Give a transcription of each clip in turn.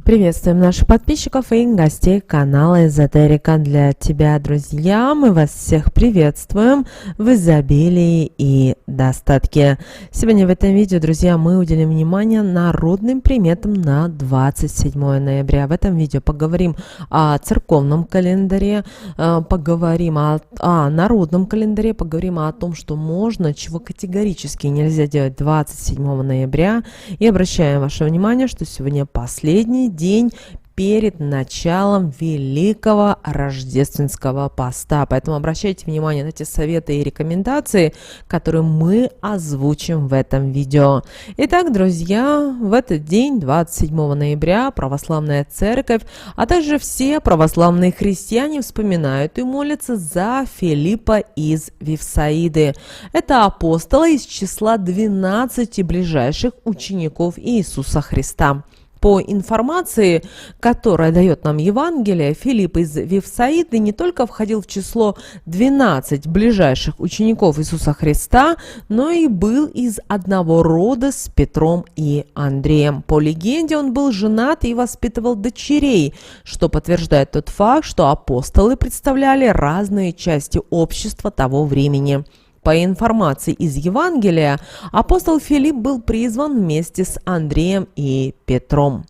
Приветствуем наших подписчиков и гостей канала Эзотерика для тебя, друзья. Мы вас всех приветствуем в изобилии и достатке. Сегодня в этом видео, друзья, мы уделим внимание народным приметам на 27 ноября. В этом видео поговорим о церковном календаре, поговорим о народном календаре, поговорим о том, что можно, чего категорически нельзя делать 27 ноября. И обращаем ваше внимание, что сегодня последний день перед началом великого рождественского поста. Поэтому обращайте внимание на те советы и рекомендации, которые мы озвучим в этом видео. Итак, друзья, в этот день, 27 ноября, православная церковь, а также все православные христиане вспоминают и молятся за Филиппа из Вифсаиды. Это апостола из числа 12 ближайших учеников Иисуса Христа. По информации, которая дает нам Евангелие, Филипп из Вифсаиды не только входил в число 12 ближайших учеников Иисуса Христа, но и был из одного рода с Петром и Андреем. По легенде, он был женат и воспитывал дочерей, что подтверждает тот факт, что апостолы представляли разные части общества того времени. По информации из Евангелия, апостол Филипп был призван вместе с Андреем и Петром.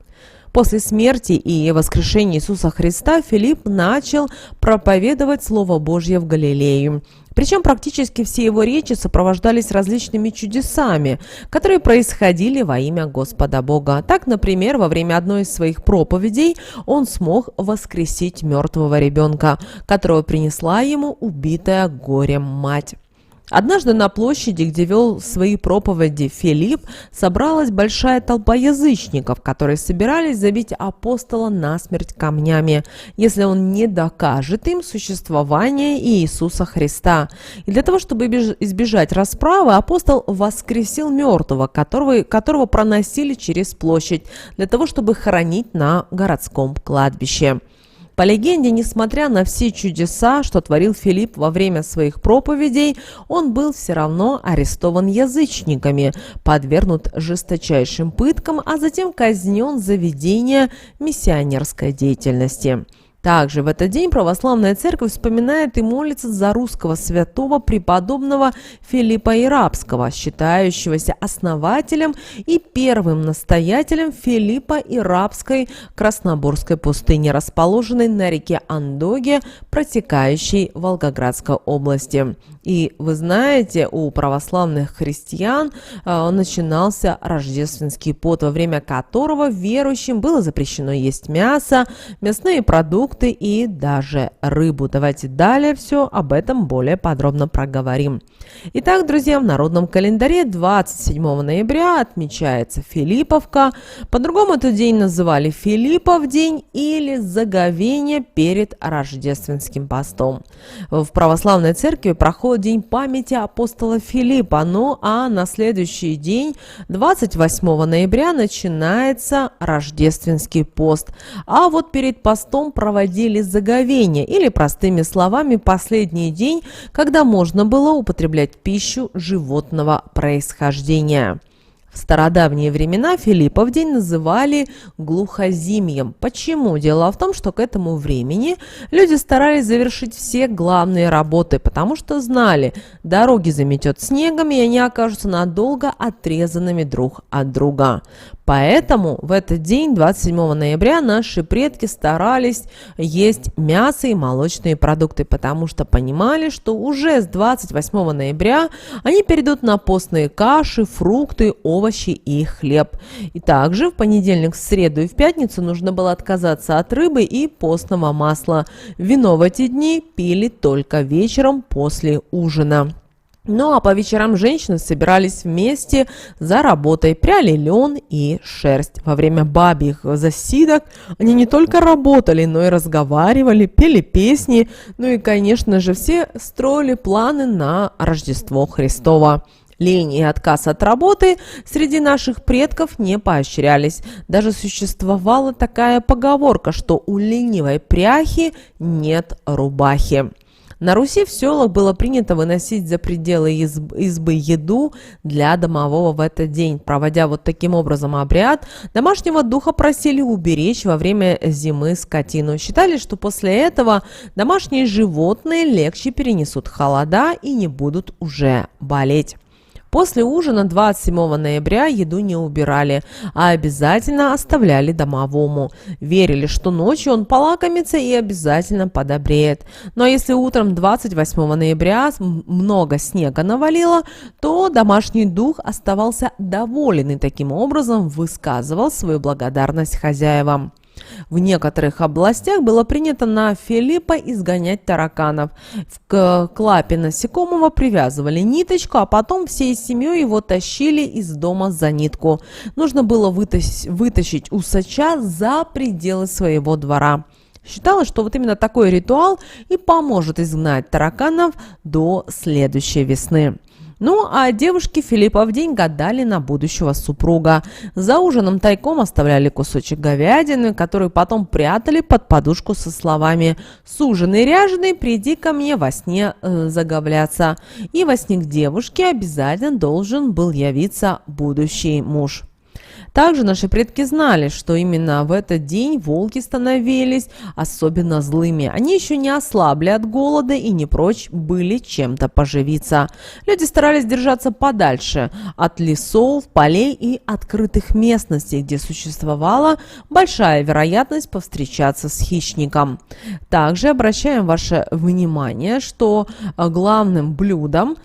После смерти и воскрешения Иисуса Христа Филипп начал проповедовать Слово Божье в Галилею. Причем практически все его речи сопровождались различными чудесами, которые происходили во имя Господа Бога. Так, например, во время одной из своих проповедей он смог воскресить мертвого ребенка, которого принесла ему убитая горем мать. Однажды на площади, где вел свои проповеди Филипп, собралась большая толпа язычников, которые собирались забить апостола насмерть камнями, если он не докажет им существование Иисуса Христа. И для того, чтобы избежать расправы, апостол воскресил мертвого, которого проносили через площадь, для того, чтобы хоронить на городском кладбище. По легенде, несмотря на все чудеса, что творил Филипп во время своих проповедей, он был все равно арестован язычниками, подвергнут жесточайшим пыткам, а затем казнен за ведение миссионерской деятельности. Также в этот день православная церковь вспоминает и молится за русского святого преподобного Филиппа Ирапского, считающегося основателем и первым настоятелем Филиппа Ирапской Красноборской пустыни, расположенной на реке Андоге, протекающей в Волгоградской области. И вы знаете, у православных христиан начинался рождественский пост, во время которого верующим было запрещено есть мясо, мясные продукты и даже рыбу. Давайте далее все об этом более подробно проговорим. Итак, друзья, в народном календаре 27 ноября отмечается Филипповка. По-другому этот день называли Филиппов день или заговение перед рождественским постом. В православной церкви проходит день памяти апостола Филиппа, ну а на следующий день, 28 ноября, начинается рождественский пост. А вот перед постом проводили заговение, или простыми словами последний день, когда можно было употреблять пищу животного происхождения. В стародавние времена Филиппов день называли глухозимьем. Почему? Дело в том, что к этому времени люди старались завершить все главные работы, потому что знали, дороги заметет снегом, и они окажутся надолго отрезанными друг от друга. Поэтому в этот день, 27 ноября, наши предки старались есть мясо и молочные продукты, потому что понимали, что уже с 28 ноября они перейдут на постные каши, фрукты, овощи и хлеб. И также в понедельник, в среду и в пятницу нужно было отказаться от рыбы и постного масла. Вино в эти дни пили только вечером после ужина. Ну а по вечерам женщины собирались вместе за работой, пряли лен и шерсть. Во время бабьих засидок они не только работали, но и разговаривали, пели песни, ну и, конечно же, все строили планы на Рождество Христово. Лень и отказ от работы среди наших предков не поощрялись. Даже существовала такая поговорка, что у ленивой пряхи нет рубахи. На Руси в селах было принято выносить за пределы избы еду для домового в этот день. Проводя вот таким образом обряд, домашнего духа просили уберечь во время зимы скотину. Считали, что после этого домашние животные легче перенесут холода и не будут уже болеть. После ужина 27 ноября еду не убирали, а обязательно оставляли домовому. Верили, что ночью он полакомится и обязательно подобреет. Но если утром 28 ноября много снега навалило, то домашний дух оставался доволен и таким образом высказывал свою благодарность хозяевам. В некоторых областях было принято на Филиппа изгонять тараканов. К лапе насекомого привязывали ниточку, а потом всей семьей его тащили из дома за нитку. Нужно было вытащить усача за пределы своего двора. Считалось, что вот именно такой ритуал и поможет изгнать тараканов до следующей весны. Ну, а девушки Филиппа в день гадали на будущего супруга. За ужином тайком оставляли кусочек говядины, который потом прятали под подушку со словами «Суженый ряженый, приди ко мне во сне заговляться». И во сне к девушке обязательно должен был явиться будущий муж. Также наши предки знали, что именно в этот день волки становились особенно злыми. Они еще не ослабли от голода и не прочь были чем-то поживиться. Люди старались держаться подальше от лесов, полей и открытых местностей, где существовала большая вероятность повстречаться с хищником. Также обращаем ваше внимание, что главным блюдом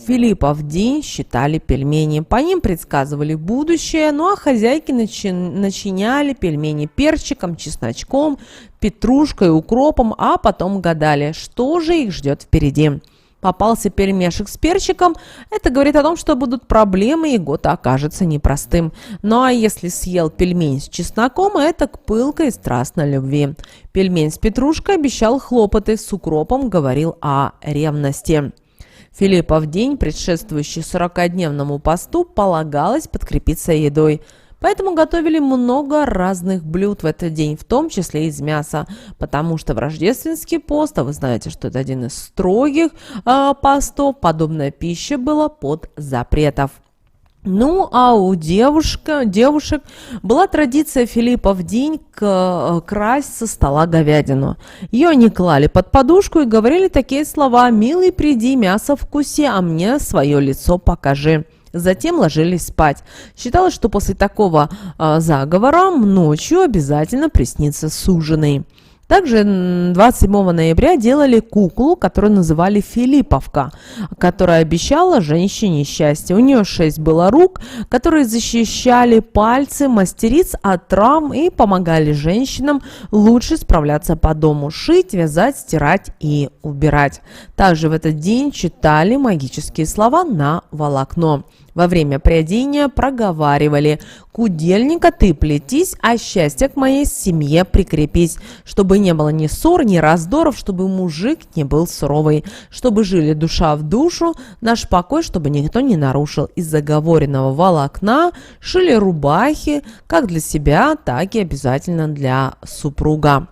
Филиппа в день считали пельмени. По ним предсказывали будущее, ну а хозяйки начиняли пельмени перчиком, чесночком, петрушкой, укропом, а потом гадали, что же их ждет впереди. Попался пельмешек с перчиком, это говорит о том, что будут проблемы и год окажется непростым. Ну а если съел пельмень с чесноком, это к пылкой и страстной любви. Пельмень с петрушкой обещал хлопоты, с укропом говорил о ревности. Филиппа в день, предшествующий 40-дневному посту, полагалось подкрепиться едой. Поэтому готовили много разных блюд в этот день, в том числе из мяса, потому что в рождественский пост, а вы знаете, что это один из строгих постов, подобная пища была под запретом. Ну, а у девушек была традиция Филиппа в день красть со стола говядину. Ее они клали под подушку и говорили такие слова: «Милый, приди, мясо вкуси, а мне свое лицо покажи». Затем ложились спать. Считалось, что после такого заговора ночью обязательно приснится суженый. Также 27 ноября делали куклу, которую называли Филипповка, которая обещала женщине счастье. У нее 6 было рук, которые защищали пальцы мастериц от травм и помогали женщинам лучше справляться по дому, шить, вязать, стирать и убирать. Также в этот день читали магические слова на волокно. Во время приодеяния проговаривали: «Кудельника ты плетись, а счастье к моей семье прикрепись, чтобы не было ни ссор, ни раздоров, чтобы мужик не был суровый, чтобы жили душа в душу, наш покой, чтобы никто не нарушил». Из заговоренного волокна шили рубахи как для себя, так и обязательно для супруга.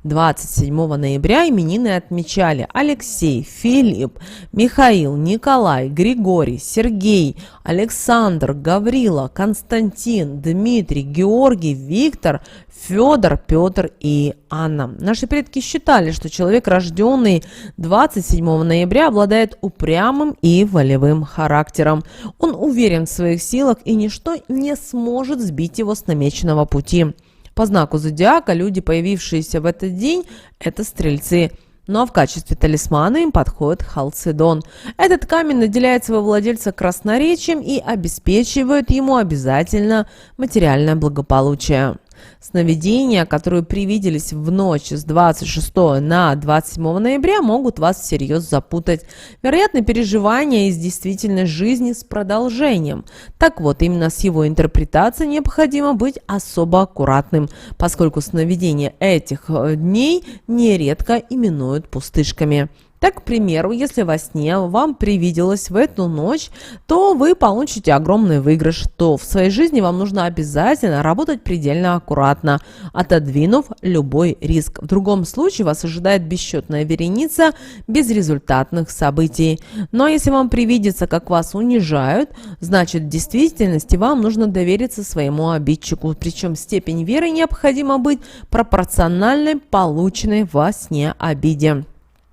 27 ноября именины отмечали Алексей, Филипп, Михаил, Николай, Григорий, Сергей, Александр, Гаврила, Константин, Дмитрий, Георгий, Виктор, Федор, Петр и Анна. Наши предки считали, что человек, рожденный 27 ноября, обладает упрямым и волевым характером. Он уверен в своих силах, и ничто не сможет сбить его с намеченного пути. По знаку зодиака люди, появившиеся в этот день, это стрельцы. Ну а в качестве талисмана им подходит халцедон. Этот камень наделяет своего владельца красноречием и обеспечивает ему обязательно материальное благополучие. Сновидения, которые привиделись в ночь с 26 на 27 ноября, могут вас всерьез запутать. Вероятно, переживания из действительной жизни с продолжением. Так вот, именно с его интерпретацией необходимо быть особо аккуратным, поскольку сновидения этих дней нередко именуют пустышками. Так, к примеру, если во сне вам привиделось в эту ночь, то вы получите огромный выигрыш, то в своей жизни вам нужно обязательно работать предельно аккуратно, отодвинув любой риск. В другом случае вас ожидает бесчетная вереница безрезультатных событий. Но если вам привидится, как вас унижают, значит в действительности вам нужно довериться своему обидчику. Причем степень веры необходимо быть пропорциональной полученной во сне обиде.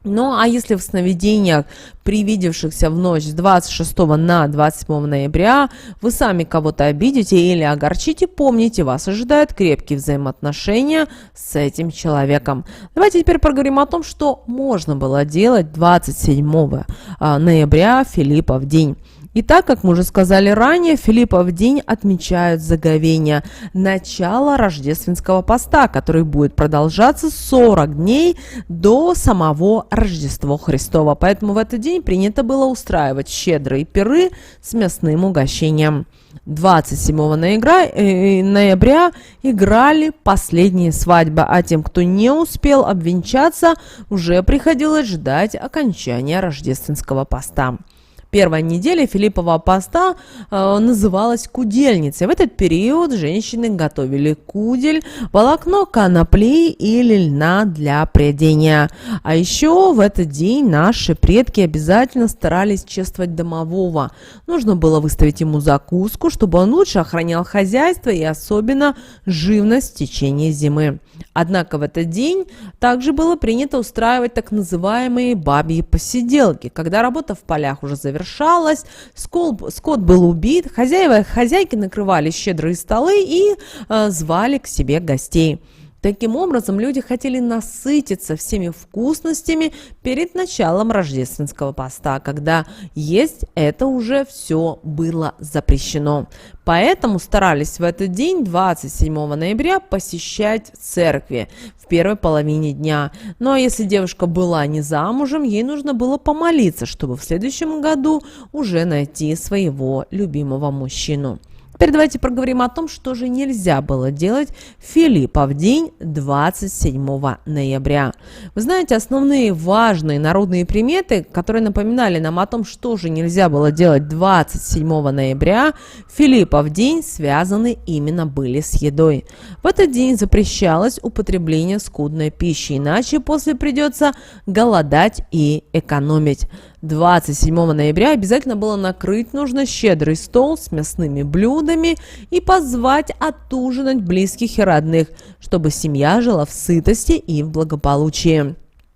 Ну, а если в сновидениях, привидевшихся в ночь с 26 на 27 ноября, вы сами кого-то обидите или огорчите, помните, вас ожидают крепкие взаимоотношения с этим человеком. Давайте теперь поговорим о том, что можно было делать 27 ноября, Филиппов день. Итак, как мы уже сказали ранее, Филиппов день отмечают заговение, начало рождественского поста, который будет продолжаться 40 дней до самого Рождества Христова. Поэтому в этот день принято было устраивать щедрые пиры с мясным угощением. 27 ноября играли последние свадьбы, а тем, кто не успел обвенчаться, уже приходилось ждать окончания рождественского поста. Первая неделя Филиппова поста называлась кудельницей. В этот период женщины готовили кудель, волокно конопли или льна для прядения. А еще в этот день наши предки обязательно старались чествовать домового. Нужно было выставить ему закуску, чтобы он лучше охранял хозяйство и особенно живность в течение зимы. Однако в этот день также было принято устраивать так называемые бабьи посиделки, когда работа в полях уже завершалась, скот был убит, хозяева и хозяйки накрывали щедрые столы и звали к себе гостей. Таким образом, люди хотели насытиться всеми вкусностями перед началом рождественского поста, когда есть это уже все было запрещено. Поэтому старались в этот день, 27 ноября, посещать церкви в первой половине дня. Ну а если девушка была не замужем, ей нужно было помолиться, чтобы в следующем году уже найти своего любимого мужчину. Теперь давайте проговорим о том, что же нельзя было делать в Филиппов день 27 ноября. Вы знаете, основные важные народные приметы, которые напоминали нам о том, что же нельзя было делать 27 ноября, в Филиппов день связаны именно были с едой. В этот день запрещалось употребление скудной пищи, иначе после придется голодать и экономить. 27 ноября обязательно было накрыть нужно щедрый стол с мясными блюдами и позвать отужинать близких и родных, чтобы семья жила в сытости и в благополучии.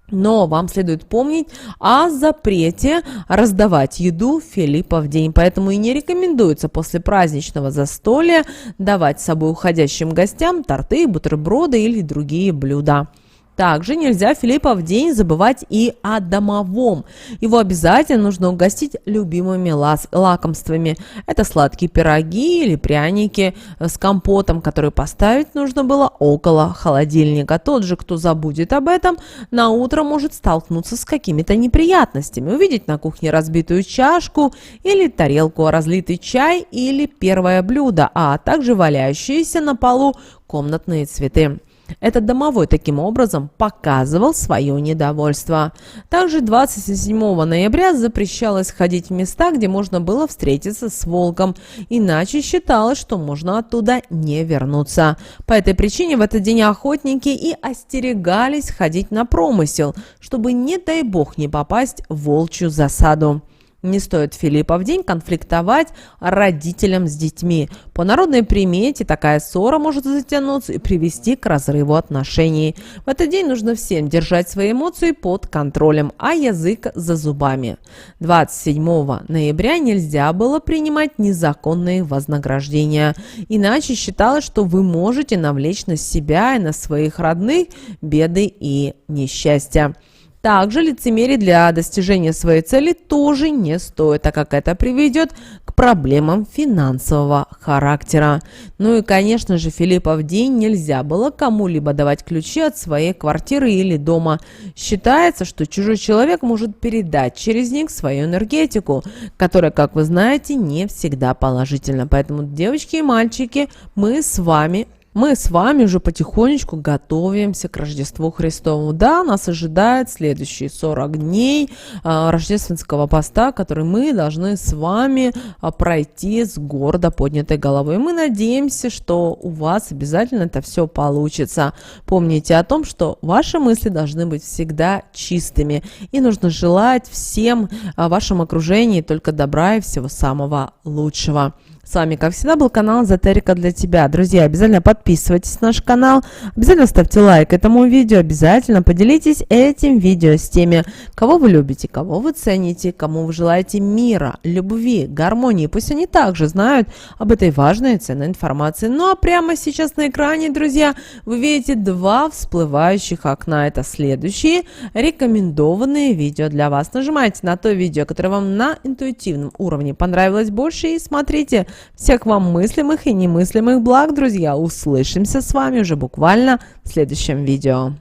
Но вам следует помнить о запрете раздавать еду в Филиппов день, поэтому и не рекомендуется после праздничного застолья давать с собой уходящим гостям торты, бутерброды или другие блюда. Также нельзя в Филиппов день забывать и о домовом. Его обязательно нужно угостить любимыми лакомствами. Это сладкие пироги или пряники с компотом, которые поставить нужно было около холодильника. Тот же, кто забудет об этом, на утро может столкнуться с какими-то неприятностями. Увидеть на кухне разбитую чашку или тарелку, разлитый чай или первое блюдо, а также валяющиеся на полу комнатные цветы. Этот домовой таким образом показывал свое недовольство. Также 27 ноября запрещалось ходить в места, где можно было встретиться с волком, иначе считалось, что можно оттуда не вернуться. По этой причине в этот день охотники и остерегались ходить на промысел, чтобы, не дай бог, не попасть в волчью засаду. Не стоит в Филиппов день конфликтовать родителям с детьми. По народной примете такая ссора может затянуться и привести к разрыву отношений. В этот день нужно всем держать свои эмоции под контролем, а язык за зубами. 27 ноября нельзя было принимать незаконные вознаграждения. Иначе считалось, что вы можете навлечь на себя и на своих родных беды и несчастья. Также лицемерие для достижения своей цели тоже не стоит, так как это приведет к проблемам финансового характера. Ну и, конечно же, в Филиппов день нельзя было кому-либо давать ключи от своей квартиры или дома. Считается, что чужой человек может передать через них свою энергетику, которая, как вы знаете, не всегда положительна. Поэтому, девочки и мальчики, мы с вами мы с вами уже потихонечку готовимся к Рождеству Христову. Да, нас ожидает следующие 40 дней рождественского поста, который мы должны с вами пройти с гордо поднятой головой. Мы надеемся, что у вас обязательно это все получится. Помните о том, что ваши мысли должны быть всегда чистыми, и нужно желать всем в вашем окружении только добра и всего самого лучшего. С вами, как всегда, был канал Эзотерика для тебя. Друзья, обязательно подписывайтесь на наш канал, обязательно ставьте лайк этому видео, обязательно поделитесь этим видео с теми, кого вы любите, кого вы цените, кому вы желаете мира, любви, гармонии. Пусть они также знают об этой важной и ценной информации. Ну а прямо сейчас на экране, друзья, вы видите 2 всплывающих окна. Это следующие рекомендованные видео для вас. Нажимайте на то видео, которое вам на интуитивном уровне понравилось больше, и смотрите. Всех вам мыслимых и немыслимых благ, друзья. Услышимся с вами уже буквально в следующем видео.